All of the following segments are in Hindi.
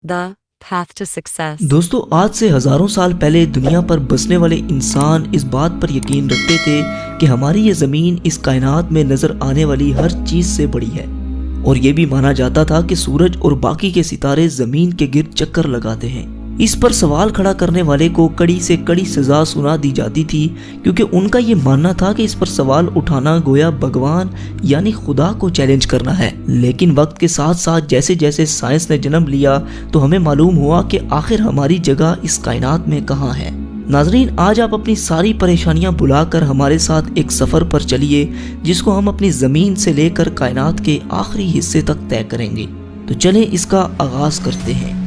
The path to success. दोस्तों, आज से हजारों साल पहले दुनिया पर बसने वाले इंसान इस बात पर यकीन रखते थे कि हमारी ये जमीन इस कायनात में नजर आने वाली हर चीज से बड़ी है। और ये भी माना जाता था कि सूरज और बाकी के सितारे जमीन के गिर्द चक्कर लगाते हैं। इस पर सवाल खड़ा करने वाले को कड़ी से कड़ी सजा सुना दी जाती थी, क्योंकि उनका ये मानना था कि इस पर सवाल उठाना गोया भगवान यानी खुदा को चैलेंज करना है। लेकिन वक्त के साथ साथ जैसे जैसे साइंस ने जन्म लिया तो हमें मालूम हुआ कि आखिर हमारी जगह इस कायनात में कहाँ है। नाजरीन, आज आप अपनी सारी परेशानियां भुलाकर हमारे साथ एक सफर पर चलिए, जिसको हम अपनी जमीन से लेकर कायनात के आखिरी हिस्से तक तय करेंगे। तो चलें इसका आगाज करते हैं।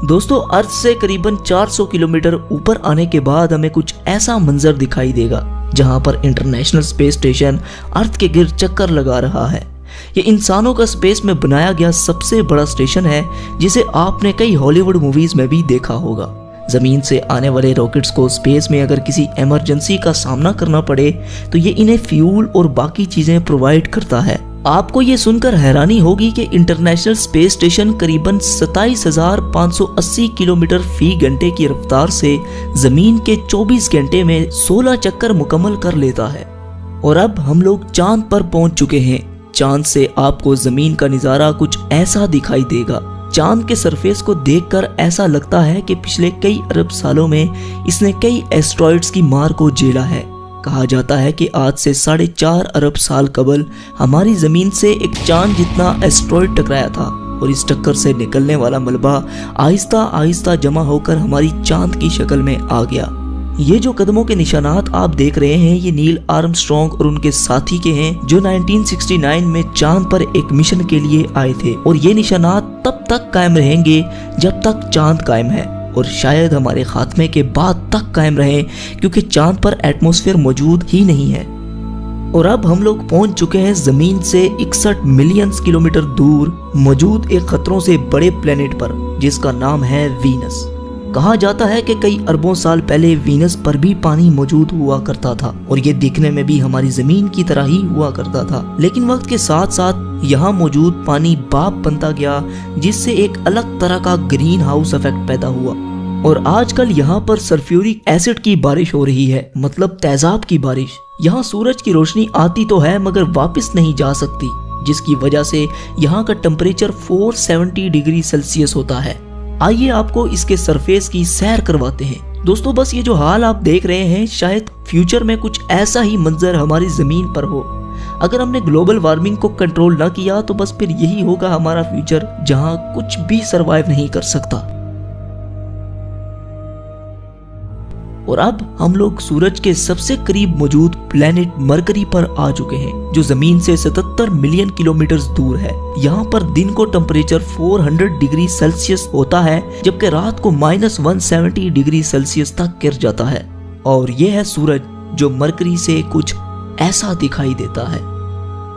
दोस्तों, अर्थ से करीबन 400 किलोमीटर ऊपर आने के बाद हमें कुछ ऐसा मंजर दिखाई देगा जहां पर इंटरनेशनल स्पेस स्टेशन अर्थ के गिर्द चक्कर लगा रहा है। ये इंसानों का स्पेस में बनाया गया सबसे बड़ा स्टेशन है, जिसे आपने कई हॉलीवुड मूवीज में भी देखा होगा। जमीन से आने वाले रॉकेट्स को स्पेस में अगर किसी इमरजेंसी का सामना करना पड़े तो ये इन्हें फ्यूल और बाकी चीजें प्रोवाइड करता है। आपको ये सुनकर हैरानी होगी कि इंटरनेशनल स्पेस स्टेशन करीबन 27,580 किलोमीटर फी घंटे की रफ्तार से जमीन के 24 घंटे में 16 चक्कर मुकम्मल कर लेता है। और अब हम लोग चांद पर पहुंच चुके हैं। चांद से आपको जमीन का नजारा कुछ ऐसा दिखाई देगा। चांद के सरफेस को देखकर ऐसा लगता है कि पिछले कई अरब सालों में इसने कई एस्ट्रॉइड्स की मार को झेला है। कहा जाता है कि आज से 4.5 अरब साल कबल हमारी जमीन से एक चांद जितना एस्ट्रॉइड टकराया था, और इस टक्कर से निकलने वाला मलबा आहिस्ता आहिस्ता जमा होकर हमारी चांद की शक्ल में आ गया। ये जो कदमों के निशानात आप देख रहे हैं, ये नील आर्मस्ट्रॉन्ग और उनके साथी के हैं, जो 1969 में चांद पर एक मिशन के लिए आए थे। और ये निशानात तब तक कायम रहेंगे जब तक चांद कायम है, और शायद हमारे खात्मे के बाद तक कायम रहे, क्योंकि चांद पर एटमॉस्फेयर मौजूद ही नहीं है। और अब हम लोग पहुंच चुके हैं जमीन से 61 मिलियन किलोमीटर दूर मौजूद एक खतरों से बड़े प्लेनेट पर, जिसका नाम है वीनस। कहा जाता है कि कई अरबों साल पहले वीनस पर भी पानी मौजूद हुआ करता था, और ये दिखने में भी हमारी जमीन की तरह ही हुआ करता था। लेकिन वक्त के साथ साथ यहाँ मौजूद पानी भाप बनता गया, जिससे एक अलग तरह का ग्रीन हाउस इफेक्ट पैदा हुआ। और आजकल यहाँ पर सल्फ्यूरिक एसिड की बारिश हो रही है, मतलब तेजाब की बारिश। यहाँ सूरज की रोशनी आती तो है मगर वापस नहीं जा सकती, जिसकी वजह से यहाँ का टेम्परेचर 470 डिग्री सेल्सियस होता है। आइए आपको इसके सरफेस की सैर करवाते हैं। दोस्तों, बस ये जो हाल आप देख रहे हैं, शायद फ्यूचर में कुछ ऐसा ही मंजर हमारी जमीन पर हो। अगर हमने ग्लोबल वार्मिंग को कंट्रोल ना किया तो बस फिर यही होगा हमारा फ्यूचर, जहां कुछ भी सरवाइव नहीं कर सकता। और अब हम लोग सूरज के सबसे करीब मौजूद प्लेनेट मरकरी पर आ चुके हैं, जो जमीन से 77 मिलियन किलोमीटर दूर है। यहाँ पर दिन को टेम्परेचर 400 डिग्री सेल्सियस होता है, जबकि रात को -170 डिग्री सेल्सियस तक गिर जाता है। और यह है सूरज, जो मरकरी से कुछ ऐसा दिखाई देता है,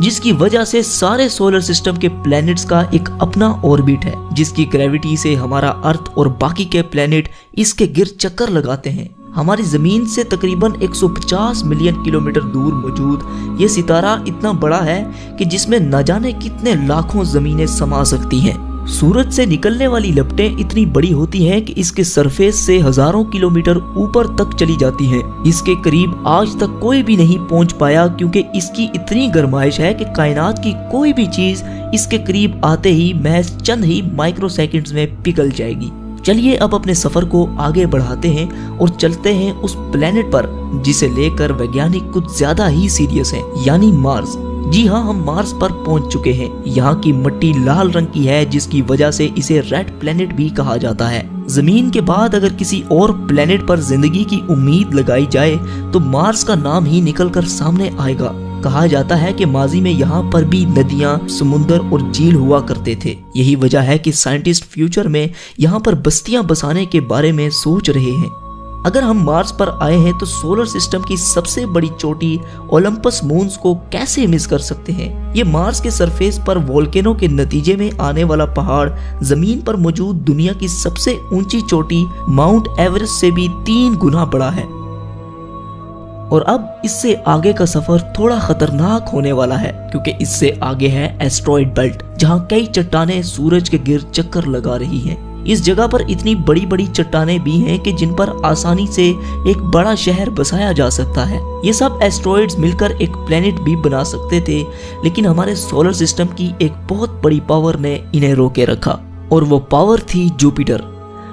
जिसकी वजह से सारे सोलर सिस्टम के प्लैनेट्स का एक अपना ऑर्बिट है, जिसकी ग्रेविटी से हमारा अर्थ और बाकी के प्लैनेट इसके गिर्द चक्कर लगाते हैं। हमारी जमीन से तकरीबन 150 मिलियन किलोमीटर दूर मौजूद ये सितारा इतना बड़ा है कि जिसमें न जाने कितने लाखों जमीनें समा सकती हैं। सूरज से निकलने वाली लपटें इतनी बड़ी होती हैं कि इसके सरफेस से हजारों किलोमीटर ऊपर तक चली जाती हैं। इसके करीब आज तक कोई भी नहीं पहुंच पाया, क्योंकि इसकी इतनी गर्माइश है कि कायनात की कोई भी चीज इसके करीब आते ही महज चंद ही माइक्रो सेकंड्स में पिघल जाएगी। चलिए अब अपने सफर को आगे बढ़ाते हैं और चलते हैं उस प्लेनेट पर जिसे लेकर वैज्ञानिक कुछ ज्यादा ही सीरियस हैं, यानी मार्स। जी हाँ, हम मार्स पर पहुंच चुके हैं। यहाँ की मिट्टी लाल रंग की है, जिसकी वजह से इसे रेड प्लेनेट भी कहा जाता है। जमीन के बाद अगर किसी और प्लेनेट पर जिंदगी की उम्मीद लगाई जाए तो मार्स का नाम ही निकलकर सामने आएगा। कहा जाता है कि माजी में यहाँ पर भी नदियाँ, समुंदर और झील हुआ करते थे। यही वजह है कि साइंटिस्ट फ्यूचर में यहाँ पर बस्तियां बसाने के बारे में सोच रहे हैं। अगर हम मार्स पर आए हैं तो सोलर सिस्टम की सबसे बड़ी चोटी ओलंपस मून्स को कैसे मिस कर सकते हैं। ये मार्स के सरफेस पर वोल्केनो के नतीजे में आने वाला पहाड़ जमीन पर मौजूद दुनिया की सबसे ऊंची चोटी माउंट एवरेस्ट से भी 3 गुना बड़ा है। और अब इससे आगे का सफर थोड़ा खतरनाक होने वाला है, क्योंकि इससे आगे है एस्ट्रॉइड बेल्ट, जहाँ कई चट्टानें सूरज के गिर्द चक्कर लगा रही हैं। इस जगह पर इतनी बड़ी बड़ी चट्टानें भी हैं कि जिन पर आसानी से एक बड़ा शहर बसाया जा सकता है। ये सब एस्ट्रॉइड्स मिलकर एक प्लेनेट भी बना सकते थे, लेकिन हमारे सोलर सिस्टम की एक बहुत बड़ी पावर ने इन्हें रोके रखा, और वो पावर थी जुपिटर।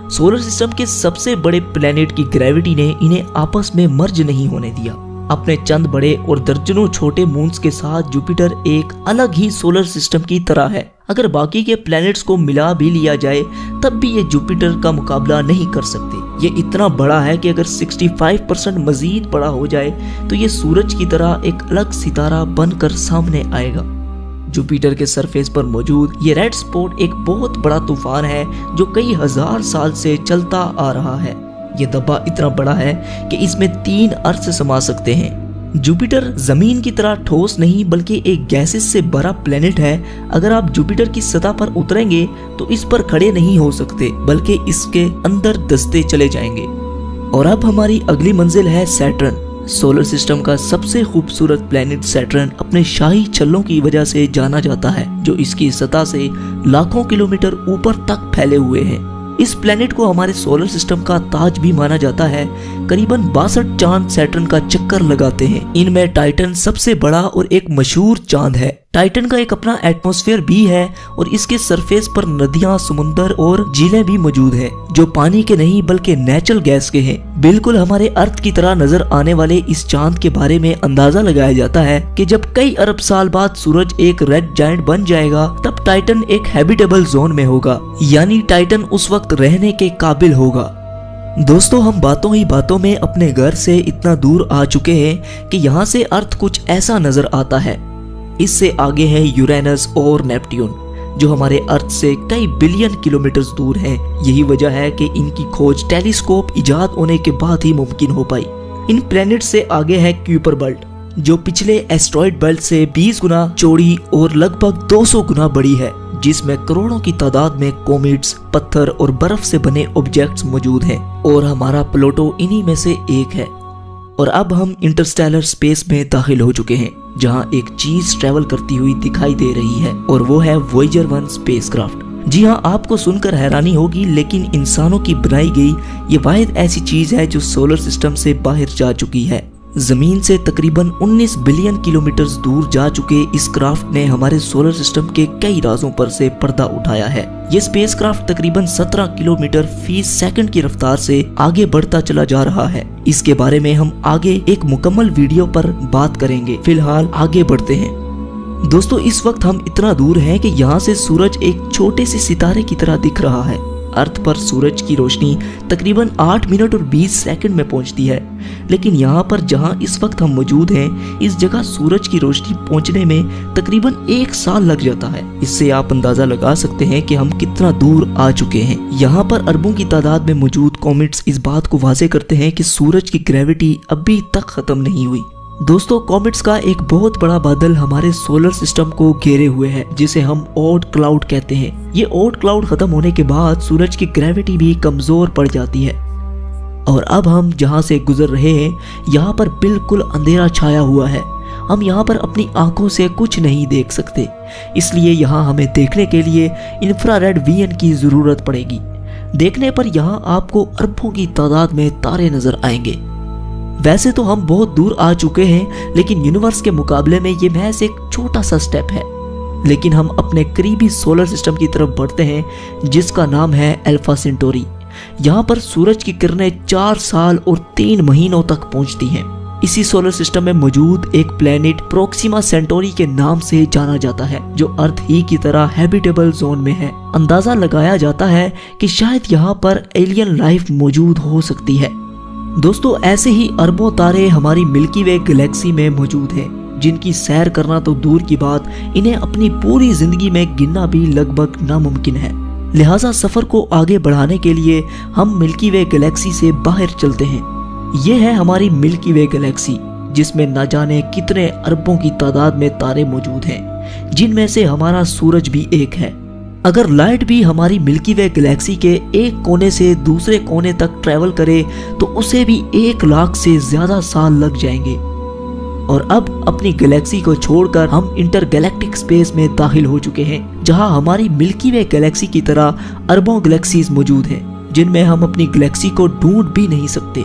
सोलर सिस्टम के सबसे बड़े प्लेनेट की ग्रेविटी ने इन्हें आपस में मर्ज नहीं होने दिया। अपने चंद बड़े और दर्जनों छोटे मून्स के साथ जुपिटर एक अलग ही सोलर सिस्टम की तरह है। अगर बाकी के प्लैनेट्स को मिला भी लिया जाए तब भी ये जुपिटर का मुकाबला नहीं कर सकते। ये इतना बड़ा है कि अगर 65% मजीद बड़ा हो जाए तो ये सूरज की तरह एक अलग सितारा बनकर सामने आएगा। जुपिटर के सरफेस पर मौजूद ये रेड स्पॉट एक बहुत बड़ा तूफान है जो कई हजार साल से चलता आ रहा है। ये धब्बा इतना बड़ा है कि इसमें 3 अर्थ समा सकते हैं। जुपिटर जमीन की तरह ठोस नहीं बल्कि एक गैसेस से भरा प्लेनेट है। अगर आप जुपिटर की सतह पर उतरेंगे तो इस पर खड़े नहीं हो सकते बल्कि इसके अंदर दसते चले जाएंगे। और अब हमारी अगली मंजिल है सैटर्न। सोलर सिस्टम का सबसे खूबसूरत प्लेनेट सैटर्न अपने शाही छल्लों की वजह से जाना जाता है, जो इसकी सतह से लाखों किलोमीटर ऊपर तक फैले हुए हैं। इस प्लेनेट को हमारे सोलर सिस्टम का ताज भी माना जाता है। करीबन 62 चांद सैटर्न का चक्कर लगाते हैं। इनमें टाइटन सबसे बड़ा और एक मशहूर चांद है। टाइटन का एक अपना एटमॉस्फेयर भी है और इसके सरफेस पर नदियां, समुंदर और झीलें भी मौजूद हैं, जो पानी के नहीं बल्कि नेचुरल गैस के हैं। बिल्कुल हमारे अर्थ की तरह नजर आने वाले इस चांद के बारे में अंदाजा लगाया जाता है कि जब कई अरब साल बाद सूरज एक रेड जायंट बन जाएगा तब टाइटन एक हैबिटेबल जोन में होगा, यानी टाइटन उस वक्त रहने के काबिल होगा। दोस्तों, हम बातों ही बातों में अपने घर से इतना दूर आ चुके हैं कि यहाँ से अर्थ कुछ ऐसा नजर आता है। इससे आगे है यूरेनस और नेपट्यून, जो हमारे अर्थ से कई बिलियन किलोमीटर दूर हैं। यही वजह है कि इनकी खोज टेलीस्कोप इजाद होने के बाद ही मुमकिन हो पाई। इन प्लैनेट से आगे है क्यूपर बेल्ट, जो पिछले एस्ट्रॉइड बेल्ट से 20 गुना चौड़ी और लगभग 200 गुना बड़ी है, जिसमें करोड़ों की तादाद में कॉमेट्स, पत्थर और बर्फ से बने ऑब्जेक्ट्स मौजूद हैं, और हमारा प्लूटो इन्हीं में से एक है। और अब हम इंटरस्टेलर स्पेस में दाखिल हो चुके हैं, जहां एक चीज ट्रेवल करती हुई दिखाई दे रही है, और वो है वॉयेजर 1 स्पेसक्राफ्ट। जी हाँ, आपको सुनकर हैरानी होगी, लेकिन इंसानों की बनाई गई ये वाहिद ऐसी चीज है जो सोलर सिस्टम से बाहर जा चुकी है। जमीन से तकरीबन 19 बिलियन किलोमीटर दूर जा चुके इस क्राफ्ट ने हमारे सोलर सिस्टम के कई राजों पर से पर्दा उठाया है। ये स्पेसक्राफ्ट तकरीबन 17 किलोमीटर फी सेकंड की रफ्तार से आगे बढ़ता चला जा रहा है। इसके बारे में हम आगे एक मुकम्मल वीडियो पर बात करेंगे। फिलहाल आगे बढ़ते हैं। दोस्तों, इस वक्त हम इतना दूर हैं कि यहाँ से सूरज एक छोटे से सितारे की तरह दिख रहा है। अर्थ पर सूरज की रोशनी तकरीबन 8 मिनट और 20 सेकंड में पहुंचती है, लेकिन यहाँ पर जहाँ इस वक्त हम मौजूद हैं, इस जगह सूरज की रोशनी पहुंचने में तकरीबन 1 साल लग जाता है। इससे आप अंदाजा लगा सकते हैं कि हम कितना दूर आ चुके हैं। यहाँ पर अरबों की तादाद में मौजूद कॉमेट्स इस बात को वाज़ेह करते हैं कि सूरज की ग्रेविटी अभी तक खत्म नहीं हुई। दोस्तों, कॉमेट्स का एक बहुत बड़ा बादल हमारे सोलर सिस्टम को घेरे हुए है, जिसे हम ओट क्लाउड कहते हैं। ये ओट क्लाउड खत्म होने के बाद सूरज की ग्रेविटी भी कमजोर पड़ जाती है, और अब हम जहाँ से गुजर रहे हैं यहाँ पर बिल्कुल अंधेरा छाया हुआ है। हम यहाँ पर अपनी आंखों से कुछ नहीं देख सकते, इसलिए यहाँ हमें देखने के लिए इंफ्रारेड विजन की जरूरत पड़ेगी। देखने पर यहाँ आपको अरबों की तादाद में तारे नजर आएंगे। वैसे तो हम बहुत दूर आ चुके हैं, लेकिन यूनिवर्स के मुकाबले में ये महज एक छोटा सा स्टेप है। लेकिन हम अपने करीबी सोलर सिस्टम की तरफ बढ़ते हैं, जिसका नाम है अल्फा सेंटोरी। यहाँ पर सूरज की किरणें 4 साल और 3 महीनों तक पहुँचती हैं। इसी सोलर सिस्टम में मौजूद एक प्लेनेट प्रोक्सिमा सेंटोरी के नाम से जाना जाता है, जो अर्थ ही की तरह हैबिटेबल जोन में है। अंदाजा लगाया जाता है कि शायद यहाँ पर एलियन लाइफ मौजूद हो सकती है। दोस्तों, ऐसे ही अरबों तारे हमारी मिल्की वे गैलेक्सी में मौजूद हैं, जिनकी सैर करना तो दूर की बात, इन्हें अपनी पूरी जिंदगी में गिनना भी लगभग नामुमकिन है। लिहाजा सफर को आगे बढ़ाने के लिए हम मिल्की वे गैलेक्सी से बाहर चलते हैं। ये है हमारी मिल्की वे गैलेक्सी, जिसमें न जाने कितने अरबों की तादाद में तारे मौजूद हैं, जिनमें से हमारा सूरज भी एक है। अगर लाइट भी हमारी मिल्की वे गैलेक्सी के एक कोने से दूसरे कोने तक ट्रैवल करे तो उसे भी 1 लाख से ज्यादा साल लग जाएंगे। और अब अपनी गैलेक्सी को छोड़कर हम इंटरगैलेक्टिक स्पेस में दाखिल हो चुके हैं, जहां हमारी मिल्की वे गैलेक्सी की तरह अरबों गैलेक्सीज मौजूद हैं, जिनमें हम अपनी गैलेक्सी को ढूंढ भी नहीं सकते।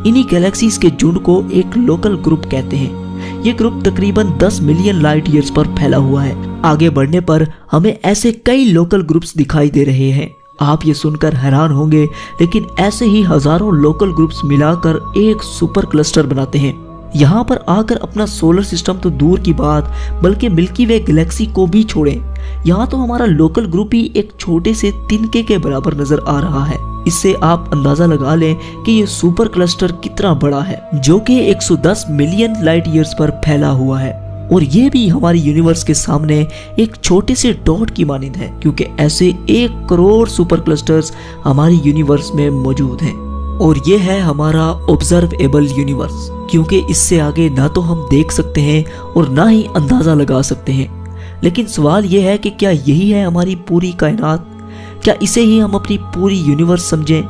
इन्हीं गैलेक्सीज के झुंड को एक लोकल ग्रुप कहते हैं। ये ग्रुप तकरीबन 10 मिलियन लाइट ईयर्स पर फैला हुआ है। आगे बढ़ने पर हमें ऐसे कई लोकल ग्रुप्स दिखाई दे रहे हैं। आप ये सुनकर हैरान होंगे, लेकिन ऐसे ही हजारों लोकल ग्रुप्स मिलाकर एक सुपर क्लस्टर बनाते हैं। यहाँ पर आकर अपना सोलर सिस्टम तो दूर की बात, बल्कि मिल्की वे गैलेक्सी को भी छोड़ें, यहाँ तो हमारा लोकल ग्रुप ही एक छोटे से तिनके के बराबर नजर आ रहा है। इससे आप अंदाजा लगा लें कि ये सुपर क्लस्टर कितना बड़ा है, जो कि 110 मिलियन लाइट ईयर्स पर फैला हुआ है। और ये भी हमारी यूनिवर्स के सामने एक छोटे से डॉट की मानिंद है, क्योंकि ऐसे 1 करोड़ सुपर क्लस्टर्स हमारी यूनिवर्स में मौजूद हैं। और ये है हमारा ऑब्जर्वेबल यूनिवर्स, क्योंकि इससे आगे ना तो हम देख सकते हैं और ना ही अंदाजा लगा सकते हैं। लेकिन सवाल ये है कि क्या यही है हमारी पूरी कायनात? क्या इसे ही हम अपनी पूरी यूनिवर्स समझें?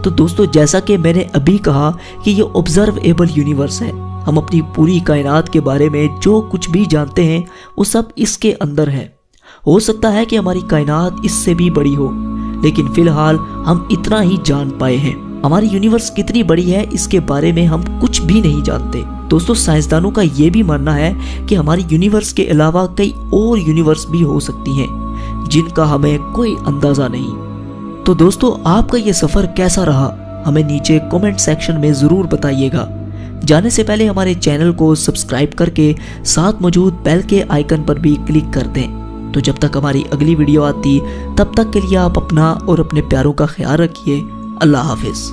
तो दोस्तों, जैसा कि मैंने अभी कहा कि ये ऑब्जर्वेबल यूनिवर्स है। हम अपनी पूरी कायनात के बारे में जो कुछ भी जानते हैं वो सब इसके अंदर है। हो सकता है कि हमारी कायनात इससे भी बड़ी हो, लेकिन फिलहाल हम इतना ही जान पाए हैं। हमारी यूनिवर्स कितनी बड़ी है इसके बारे में हम कुछ भी नहीं जानते। दोस्तों, साइंसदानों का ये भी मानना है कि हमारी यूनिवर्स के अलावा कई और यूनिवर्स भी हो सकती हैं, जिनका हमें कोई अंदाजा नहीं। तो दोस्तों, आपका ये सफर कैसा रहा? हमें नीचे कमेंट सेक्शन में जरूर बताइएगा। जाने से पहले हमारे चैनल को सब्सक्राइब करके साथ मौजूद बेल के आइकन पर भी क्लिक कर दें। तो जब तक हमारी अगली वीडियो आती, तब तक के लिए आप अपना और अपने प्यारों का ख्याल रखिए। अल्लाह हाफिज।